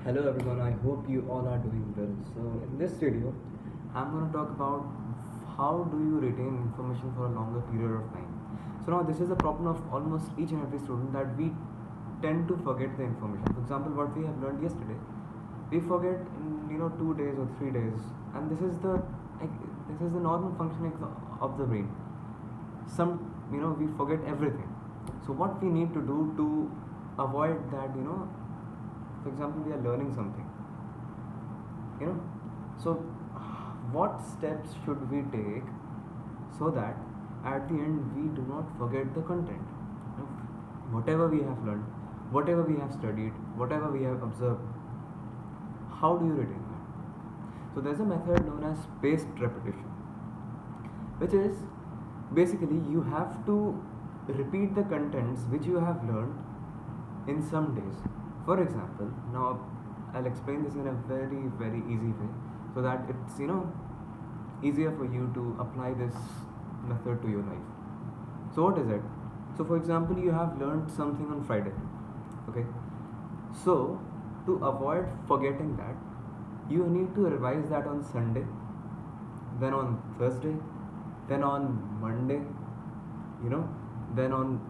Hello everyone, I hope you all are doing well. So in this video, I'm going to talk about how do you retain information for a longer period of time. So now this is a problem of almost each and every student that we tend to forget the information. For example, what we have learned yesterday, we forget in 2 days or 3 days, and this is the normal functioning of the brain. We forget everything. So what we need to do to avoid that. For example, we are learning something, you know so what steps should we take so that at the end we do not forget the content. You know, Whatever we have learned, whatever we have studied, whatever we have observed, how do you retain that? So there's a method known as spaced repetition, which is basically you have to repeat the contents which you have learned in some days. For example, now I'll explain this in a very very easy way so that it's easier for you to apply this method to your life. So what is it? So for example, you have learned something on Friday. Okay. So to avoid forgetting that, you need to revise that on Sunday, then on Thursday, then on Monday, you know, then on,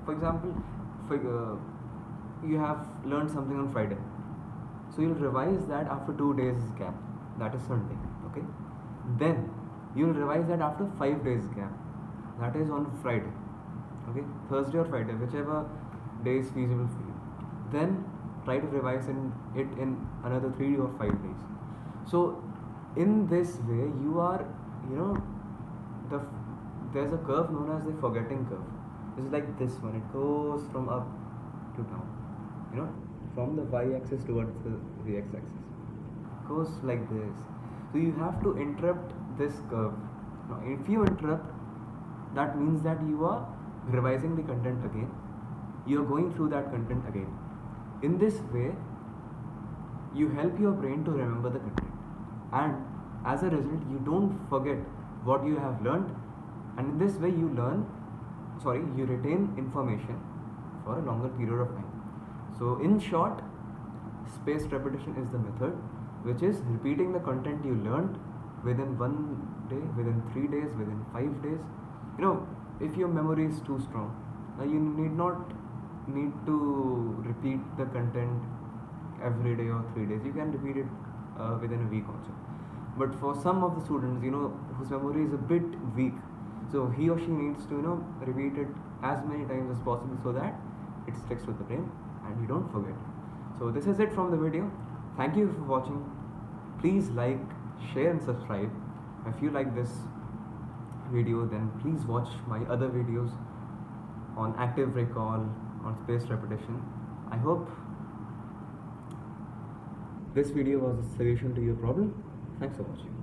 for example, for, you have learned something on Friday. So you'll revise that after 2 days gap, that is Sunday. Okay. Then you'll revise that after 5 days gap, that is on Friday. Okay, Thursday or Friday, whichever day is feasible for you. Then try to revise it in another 3 or 5 days. So in this way, you are, the there's a curve known as the forgetting curve. It's like this one. It goes from up to down. From the y-axis towards the x-axis. It goes like this. So you have to interrupt this curve. Now, if you interrupt, that means that you are revising the content again. You are going through that content again. In this way, you help your brain to remember the content, and as a result, you don't forget what you have learned. And in this way, you retain information for a longer period of time. So in short, spaced repetition is the method, which is repeating the content you learned within 1 day, within 3 days, within 5 days. If your memory is too strong, you need to repeat the content every day or 3 days. You can repeat it within a week also. But for some of the students, whose memory is a bit weak, so he or she needs to repeat it as many times as possible so that it sticks with the brain and you don't forget. So this is it from the video. Thank you for watching. Please like, share and subscribe. If you like this video, then please watch my other videos on active recall, on spaced repetition. I hope this video was a solution to your problem. Thanks for watching.